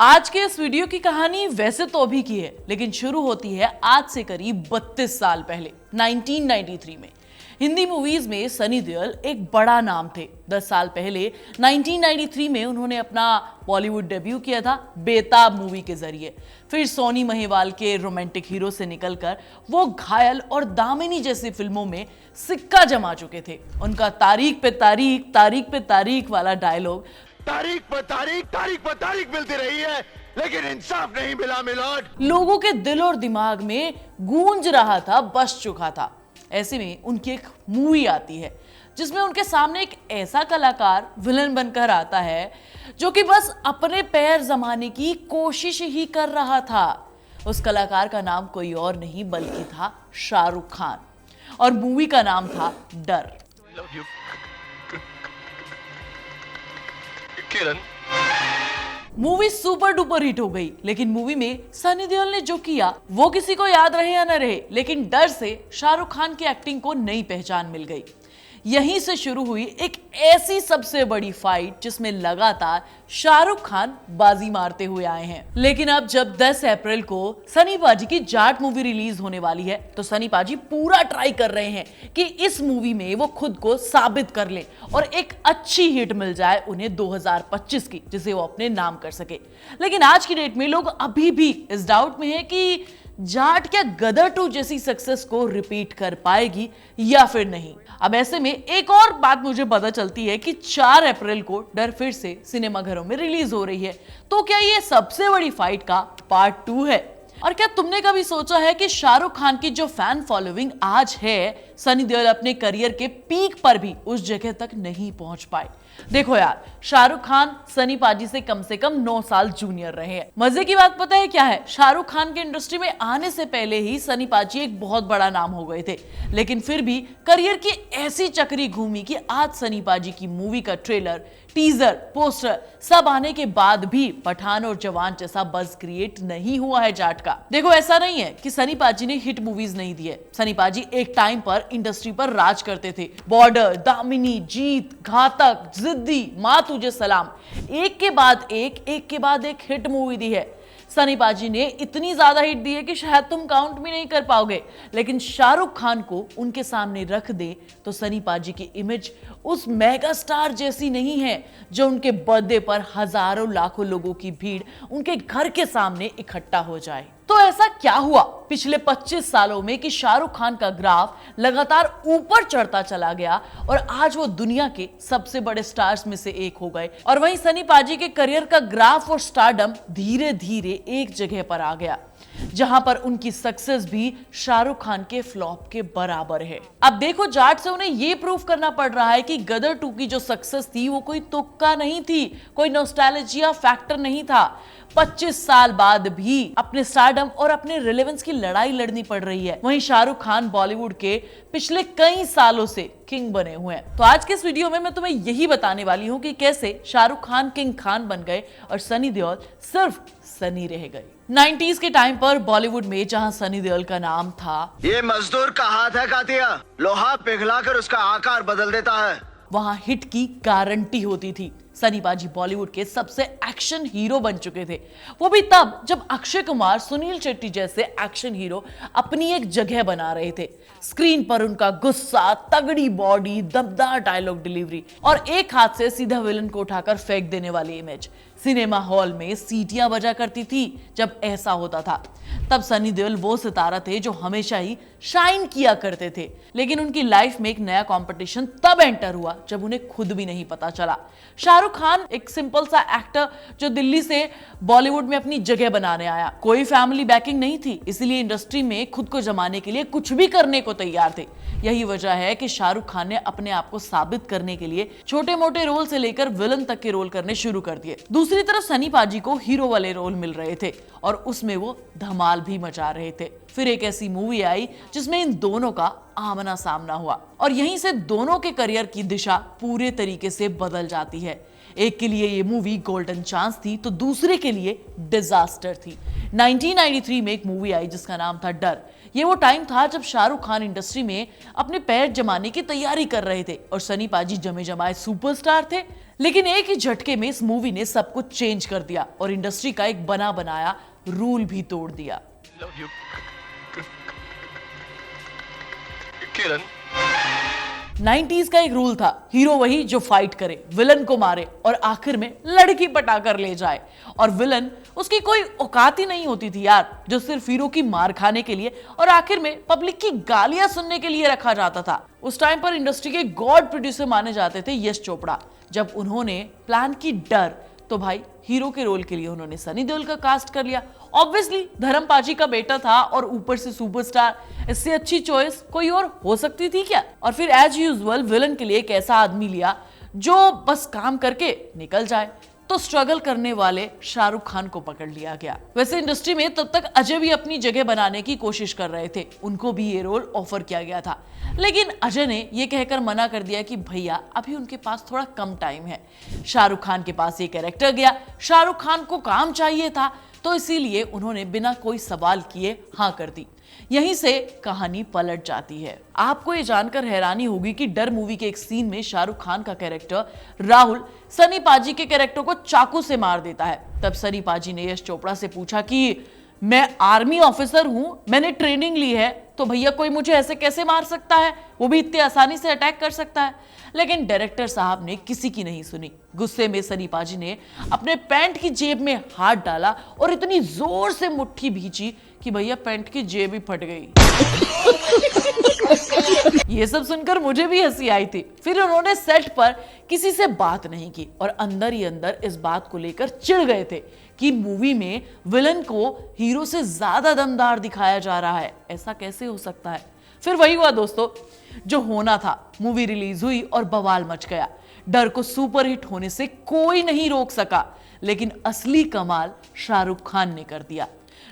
आज के इस वीडियो की कहानी वैसे तो अभी की है, लेकिन शुरू होती है आज से करीब 32 साल पहले 1993 में। हिंदी मूवीज में सनी देओल एक बड़ा नाम थे। 10 साल पहले 1993 में उन्होंने अपना बॉलीवुड डेब्यू किया था बेताब मूवी के जरिए। फिर सोनी महिवाल के रोमांटिक हीरो से निकलकर वो घायल और दामिनी जैसी फिल्मों में सिक्का जमा चुके थे। उनका तारीख पे तारीख, तारीख पे तारीख वाला डायलॉग तारीख पर तारीख, तारीख पर तारीख मिलती रही है, लेकिन इंसाफ नहीं मिला मिलोड। लोगों के दिल और दिमाग में गूंज रहा था, बस चुका था। ऐसे में उनकी एक मूवी आती है जिसमें उनके सामने एक ऐसा कलाकार विलन बनकर आता है जो कि बस अपने पैर जमाने की कोशिश ही कर रहा था। उस कलाकार का नाम कोई और नहीं बल्कि था शाहरुख खान, और मूवी का नाम था डर। किरण, मूवी सुपर डुपर हिट हो गई, लेकिन मूवी में सनी देओल ने जो किया वो किसी को याद रहे या न रहे, लेकिन डर से शाहरुख खान की एक्टिंग को नई पहचान मिल गई। यहीं से शुरू हुई एक ऐसी सबसे बड़ी फाइट जिसमें लगातार शाहरुख खान बाजी मारते हुए आए हैं। लेकिन अब जब 10 अप्रैल को सनी पाजी की जाट मूवी रिलीज होने वाली है, तो सनी पाजी पूरा ट्राई कर रहे हैं कि इस मूवी में वो खुद को साबित कर लें और एक अच्छी हिट मिल जाए उन्हें 2025 की, जिसे वो अपने नाम कर सके। लेकिन आज की डेट में लोग अभी भी इस डाउट में है कि जाट क्या गदर 2 जैसी सक्सेस को रिपीट कर पाएगी या फिर नहीं। अब ऐसे में एक और बात मुझे पता चलती है कि 4 अप्रैल को डर फिर से सिनेमाघरों में रिलीज हो रही है। तो क्या ये सबसे बड़ी फाइट का पार्ट 2 है? और क्या तुमने कभी सोचा है कि शाहरुख खान की जो फैन फॉलोइंग आज है, सनी देओल अपने करियर के पीक पर भी उस जगह तक नहीं पहुंच पाए? देखो यार, शाहरुख खान सनी पाजी से कम 9 साल जूनियर रहे हैं। मजे की बात पता है क्या है? शाहरुख खान के इंडस्ट्री में आने से पहले ही सनी पाजी एक बहुत बड़ा नाम हो गए थे, लेकिन फिर भी करियर की ऐसी चक्री घूमी कि आज सनी पाजी की मूवी का ट्रेलर, टीजर, पोस्टर सब आने के बाद भी पठान और जवान जैसा बज़ क्रिएट नहीं हुआ है जाट का। देखो, ऐसा नहीं है कि सनी पाजी ने हिट मूवीज नहीं दी है। सनी पाजी एक टाइम पर इंडस्ट्री पर राज करते थे। बॉर्डर, दामिनी, जीत, घातक, जिद्दी, माँ तुझे सलाम, एक के बाद एक हिट मूवी दी है। सनी पाजी ने इतनी ज्यादा हिट दी है कि शायद तुम काउंट भी नहीं कर पाओगे। लेकिन शाहरुख खान को उनके सामने रख दे तो सनी पाजी की इमेज उस मेगा स्टार जैसी नहीं है जो उनके बर्थडे पर हजारों लाखों लोगों की भीड़ उनके घर के सामने इकट्ठा हो जाए। तो ऐसा क्या हुआ पिछले 25 सालों में कि शाहरुख खान का ग्राफ लगातार ऊपर चढ़ता चला गया और आज वो दुनिया के सबसे बड़े स्टार्स में से एक हो गए, और वहीं सनी पाजी के करियर का ग्राफ और स्टारडम धीरे धीरे एक जगह पर आ गया जहां पर उनकी सक्सेस भी शाहरुख खान के फ्लॉप के बराबर है। अब देखो, जाट से उन्हें यह प्रूव करना पड़ रहा है कि गदर 2 की जो सक्सेस थी वो कोई तुक्का नहीं थी, कोई नॉस्टैल्जिया फैक्टर नहीं था। 25 साल बाद भी अपने स्टारडम और अपने रिलेवेंस की लड़ाई लड़नी पड़ रही है। वहीं शाहरुख खान बॉलीवुड के पिछले कई सालों से किंग बने हुए हैं। तो आज के इस वीडियो में मैं तुम्हें यही बताने वाली हूं कि कैसे शाहरुख खान किंग खान बन गए और सनी देओल सिर्फ सनी रह गए। 90s के टाइम पर बॉलीवुड में जहां सनी देओल का नाम था, ये मजदूर का हाथ है कातिया, लोहा पिघलाकर उसका आकार बदल देता है, वहां हिट की गारंटी होती थी। सनी पाजी बॉलीवुड के सबसे एक्शन हीरो बन चुके थे, वो भी तब जब अक्षय कुमार, सुनील शेट्टी जैसे एक्शन हीरो अपनी एक जगह बना रहे थे। स्क्रीन पर उनका गुस्सा, तगड़ी बॉडी, दमदार डायलॉग डिलीवरी और एक हाथ से सीधा विलन को उठाकर फेंक देने वाली इमेज सिनेमा हॉल में सीटियां बजा करती थी जब ऐसा होता था। तब सनी देओल वो सितारा थे जो हमेशा ही शाइन किया करते थे, लेकिन उनकी लाइफ में एक नया कंपटीशन तब एंटर हुआ जब उन्हें खुद भी नहीं पता चला। शाहरुख खान एक सिंपल सा एक्टर जो दिल्ली से बॉलीवुड में अपनी जगह बनाने आया, कोई फैमिली बैकिंग नहीं थी, इसलिए इंडस्ट्री में खुद को जमाने के लिए कुछ भी करने को तैयार थे। यही वजह है कि शाहरुख खान ने अपने आप को साबित करने के लिए छोटे मोटे रोल से लेकर विलन तक के रोल करने शुरू कर दिए। दूसरी तरफ सनी पाजी को हीरो वाले रोल मिल रहे थे और उसमें वो धमाल भी मचा रहे थे। फिर एक ऐसी मूवी आई जिसमें इन दोनों का आमना सामना हुआ और यहीं से दोनों के करियर की दिशा पूरे तरीके से बदल जाती है। एक के लिए ये मूवी गोल्डन चांस थी तो दूसरे के लिए डिजास्टर थी। 1993 में एक मूवी आई जिसका नाम था डर। ये वो टाइम था जब शाहरुख खान इंडस्ट्री में अपने पैर जमाने की तैयारी कर रहे थे और सनी पाजी जमे जमाए सुपरस्टार थे। लेकिन एक ही झटके में इस मूवी ने सब कुछ चेंज कर दिया और इंडस्ट्री का एक बना बनाया रूल भी तोड़ दिया। Love you. किरण 90s का एक रूल था, हीरो वही जो फाइट करे, विलन को मारे और आखिर में लड़की पटा कर ले जाए। और विलन उसकी कोई औकात ही नहीं होती थी यार, जो सिर्फ हीरो की मार खाने के लिए और आखिर में पब्लिक की गालियां सुनने के लिए रखा जाता था। उस टाइम पर इंडस्ट्री के गॉड प्रोड्यूसर माने जाते थे यश चोपड़ा। जब उन्होंने प्लान की डर तो भाई हीरो के रोल के लिए उन्होंने सनी देओल का कास्ट कर लिया। ऑब्वियसली धर्म पाजी का बेटा था और ऊपर से सुपरस्टार, इससे अच्छी चॉइस कोई और हो सकती थी क्या। और फिर एज यूजुअल विलन के लिए एक ऐसा आदमी लिया जो बस काम करके निकल जाए, तो स्ट्रगल करने वाले शाहरुख खान को पकड़ लिया गया। वैसे इंडस्ट्री में तब तक अजय भी अपनी जगह बनाने की कोशिश कर रहे थे, उनको भी ये रोल ऑफर किया गया था, लेकिन अजय ने ये कहकर मना कर दिया कि भैया अभी उनके पास थोड़ा कम टाइम है। शाहरुख खान के पास ये कैरेक्टर गया, शाहरुख खान को काम चाहिए था, तो इसीलिए उन्होंने बिना कोई सवाल किए हाँ कर दी। यहीं से कहानी पलट जाती है। आपको ये जानकर हैरानी होगी कि डर मूवी के एक सीन में शाहरुख खान का कैरेक्टर राहुल सनी पाजी के कैरेक्टर को चाकू से मार देता है। तब सनी पाजी ने यश चोपड़ा से पूछा कि मैं आर्मी ऑफिसर हूं, मैंने ट्रेनिंग ली है, तो भैया कोई मुझे ऐसे कैसे मार सकता है, वो भी इतनी आसानी से अटैक कर सकता है। लेकिन डायरेक्टर साहब ने किसी की नहीं सुनी। गुस्से में सनी पाजी ने अपने पैंट की जेब में हाथ डाला और इतनी जोर से मुट्ठी भींची कि भैया पैंट की जेब ही फट गई। ये सब सुनकर मुझे भी हंसी आई थी। फिर उन्होंने सेट पर किसी से बात नहीं की और अंदर ही अंदर इस बात को लेकर चिढ़ गए थे कि मूवी में विलन को हीरो से ज्यादा दमदार दिखाया जा रहा है, ऐसा कैसे हो सकता है। फिर वही हुआ दोस्तों जो होना था। मूवी रिलीज हुई और बवाल मच गया। डर को सुपरहिट होने से कोई नहीं रोक सका, लेकिन असली कमाल शाहरुख खान ने कर दिया।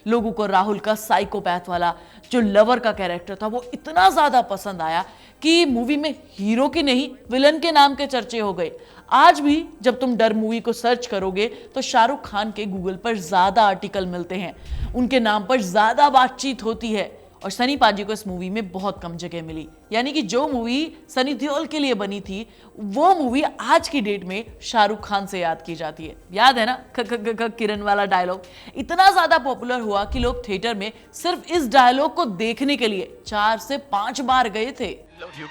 लोगों को राहुल का साइकोपैथ वाला जो लवर का कैरेक्टर था वो इतना ज्यादा पसंद आया कि मूवी में हीरो की नहीं विलन के नाम के चर्चे हो गए। आज भी जब तुम डर मूवी को सर्च करोगे तो शाहरुख खान के गूगल पर ज्यादा आर्टिकल मिलते हैं, उनके नाम पर ज्यादा बातचीत होती है। और सनी पाजी को इस मूवी में बहुत कम जगह मिली, यानी कि जो मूवी सनी देओल के लिए बनी थी वो मूवी आज की डेट में शाहरुख खान से याद की जाती है। याद है ना किरण वाला डायलॉग इतना ज्यादा पॉपुलर हुआ कि लोग थिएटर में सिर्फ इस डायलॉग को देखने के लिए 4 से 5 बार गए थे। Love you.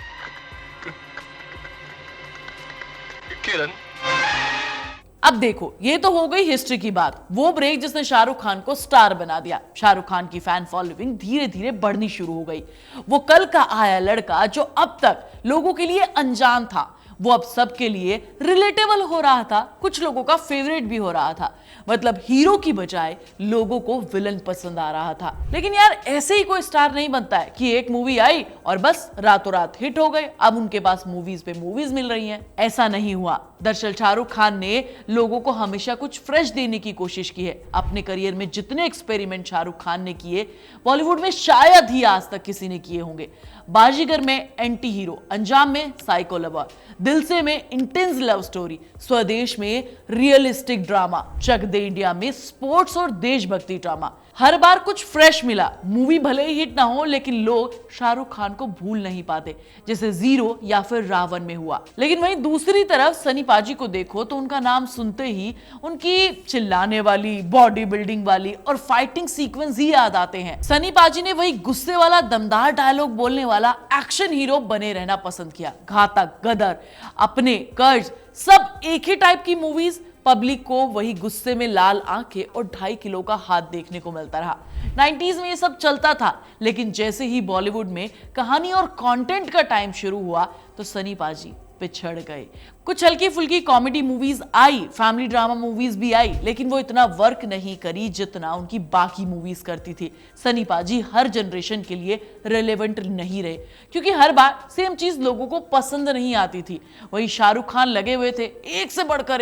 किरण अब देखो ये तो हो गई हिस्ट्री की बात, वो ब्रेक जिसने शाहरुख खान को स्टार बना दिया। शाहरुख खान की फैन फॉलोइंग धीरे धीरे बढ़नी शुरू हो गई। वो कल का आया लड़का जो अब तक लोगों के लिए अनजान था वो अब सबके लिए रिलेटेबल हो रहा था, कुछ लोगों का फेवरेट भी हो रहा था। मतलब हीरो की बजाय लोगों को विलन पसंद आ रहा था। लेकिन यार ऐसे ही कोई स्टार नहीं बनता है कि एक मूवी आई और बस रातों रात हिट हो गए, अब उनके पास मूवीज पे मूवीज मिल रही हैं। ऐसा नहीं हुआ। दरअसल शाहरुख खान ने लोगों को हमेशा कुछ फ्रेश देने की कोशिश की है। अपने करियर में जितने एक्सपेरिमेंट शाहरुख खान ने किए बॉलीवुड में शायद ही आज तक किसी ने किए होंगे। बाजीगर में एंटी हीरो, अंजाम में साइको लवर, दिल से में इंटेंस लव स्टोरी, स्वदेश में रियलिस्टिक ड्रामा, चक दे इंडिया में स्पोर्ट्स और देशभक्ति ड्रामा। हर बार कुछ फ्रेश मिला। मूवी भले ही हिट ना हो लेकिन लोग शाहरुख खान को भूल नहीं पाते, जैसे जीरो या फिर रावण में हुआ। लेकिन वहीं दूसरी तरफ सनी पाजी को देखो तो उनका नाम सुनते ही उनकी चिल्लाने वाली, बॉडी बिल्डिंग वाली और फाइटिंग सीक्वेंस ही याद आते हैं। सनी पाजी ने वही गुस्से वाला दमदार डायलॉग बोलने वाला एक्शन हीरो बने रहना पसंद किया। घातक, गदर, अपने, कर्ज, सब एक ही टाइप की मूवीज। पब्लिक को वही गुस्से में लाल आंखें और 2.5 किलो का हाथ देखने को मिलता रहा। 90s में ये सब चलता था, लेकिन जैसे ही बॉलीवुड में कहानी और कंटेंट का टाइम शुरू हुआ तो सनी पाजी पिछड़ गए। कुछ हल्की फुल्की कॉमेडी मूवीज आई, फैमिली ड्रामा मूवीज भी आई, लेकिन वो इतना वर्क नहीं करी जितना उनकी बाकी मूवीज करती थी। सनी पाजी हर जनरेशन के लिए रेलेवेंट नहीं रहे, क्योंकि हर बार सेम चीज लोगों को पसंद नहीं आती थी। वही शाहरुख खान लगे हुए थे एक से बढ़कर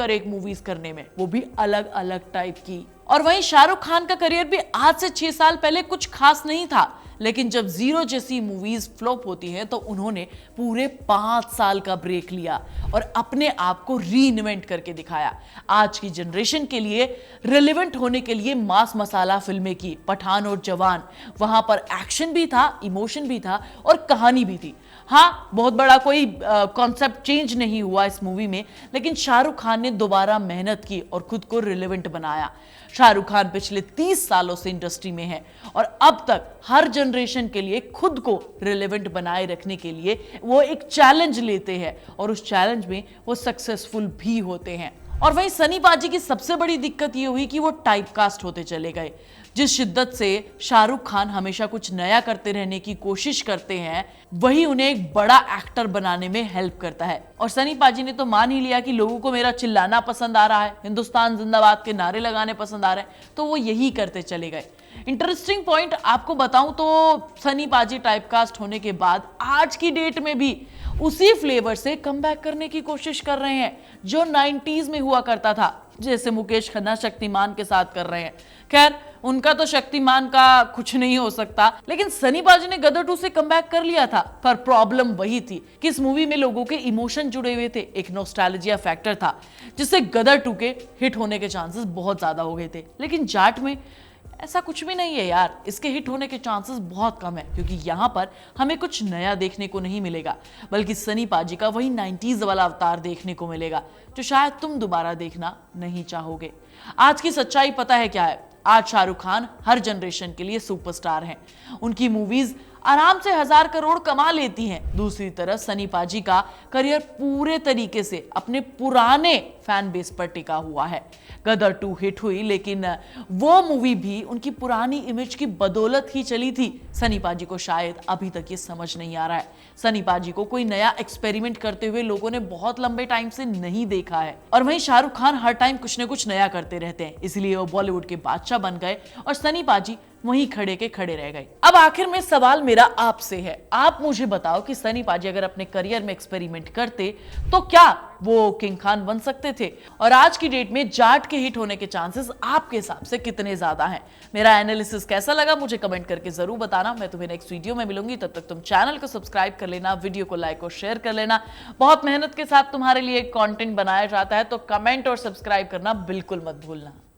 एक मूवीज करने में, वो भी अलग अलग टाइप की। और वहीं शाहरुख खान का करियर भी आज से 6 साल पहले कुछ खास नहीं था, लेकिन जब जीरो जैसी मूवीज फ्लॉप होती हैं तो उन्होंने पूरे 5 साल का ब्रेक लिया और अपने आप को रीइन्वेंट करके दिखाया। आज की जनरेशन के लिए रिलेवेंट होने के लिए मास मसाला फिल्में की, पठान और जवान, वहां पर एक्शन भी था, इमोशन भी था और कहानी भी थी। हाँ, बहुत बड़ा कोई कॉन्सेप्ट चेंज नहीं हुआ इस मूवी में, लेकिन शाहरुख खान ने दोबारा मेहनत की और खुद को रिलेवेंट बनाया। शाहरुख खान पिछले 30 सालों से इंडस्ट्री में है और अब तक हर जनरेशन के लिए खुद को रिलेवेंट बनाए रखने के लिए वो एक चैलेंज लेते हैं और उस चैलेंज में वो सक्सेसफुल भी होते हैं। और वहीं सनी पाजी की सबसे बड़ी दिक्कत ये हुई कि वो टाइपकास्ट होते चले गए। जिस शिद्दत से शाहरुख खान हमेशा कुछ नया करते रहने की कोशिश करते हैं, वही उन्हें एक बड़ा एक्टर बनाने में हेल्प करता है। और सनी पाजी ने तो मान ही लिया कि लोगों को मेरा चिल्लाना पसंद आ रहा है, हिंदुस्तान जिंदाबाद के नारे लगाने पसंद आ रहे हैं, तो वो यही करते चले गए। इंटरेस्टिंग पॉइंट आपको बताऊं तो सनी पाजी टाइपकास्ट होने के बाद आज की डेट में भी उसी फ्लेवर से कमबैक करने की कोशिश कर रहे हैं जो 90s में हुआ करता था, जैसे मुकेश खन्ना शक्तिमान के साथ कर रहे हैं। खैर, उनका तो शक्तिमान का कुछ नहीं हो सकता, लेकिन सनी पाजी ने गदर 2 से कमबैक कर लिया था। पर प्रॉब्लम वही थी कि इस मूवी में लोगों के इमोशन जुड़े हुए थे, एक नॉस्टैल्जिया फैक्टर था, जिससे गदर 2 के हिट होने के चांसेस बहुत ज्यादा हो गए थे। लेकिन जाट में ऐसा कुछ भी नहीं है यार, इसके हिट होने के चांसेस बहुत कम है, क्योंकि यहाँ पर हमें कुछ नया देखने को नहीं मिलेगा, बल्कि सनी पाजी का वही 90s वाला अवतार देखने को मिलेगा जो शायद तुम दोबारा देखना नहीं चाहोगे। आज की सच्चाई पता है क्या है? आज शाहरुख खान हर जनरेशन के लिए सुपरस्टार हैं। उनकी मूवीज आराम से 1000 करोड़ कमा लेती हैं। दूसरी तरफ सनी पाजी का करियर पूरे तरीके से अपने पुराने फैन बेस पर टिका हुआ है। गदर 2 हिट हुई, लेकिन वो मूवी भी उनकी पुरानी इमेज की बदौलत ही चली थी। सनी पाजी को शायद अभी तक ये समझ नहीं आ रहा है। सनी पाजी को कोई नया एक्सपेरिमेंट करते हुए लोगों ने बहुत लंबे टाइम से नहीं देखा है। और वहीं शाहरुख खान हर टाइम कुछ न कुछ नया करते रहते हैं, इसलिए वो बॉलीवुड के बादशाह बन गए और सनी पाजी वहीं खड़े के खड़े रह गए। अब आखिर में सवाल मेरा आपसे है, आप मुझे बताओ कि सनी पाजी अगर अपने करियर में एक्सपेरिमेंट करते तो क्या वो किंग खान बन सकते थे? और आज की डेट में जाट के हिट होने के चांसेस आपके हिसाब से कितने ज्यादा हैं? मेरा एनालिसिस कैसा लगा मुझे कमेंट करके जरूर बताना। मैं तुम्हें नेक्स्ट वीडियो में मिलूंगी, तब तक तुम चैनल को सब्सक्राइब कर लेना, वीडियो को लाइक और शेयर कर लेना। बहुत मेहनत के साथ तुम्हारे लिए कंटेंट बनाया जाता है, तो कमेंट और सब्सक्राइब करना बिल्कुल मत भूलना।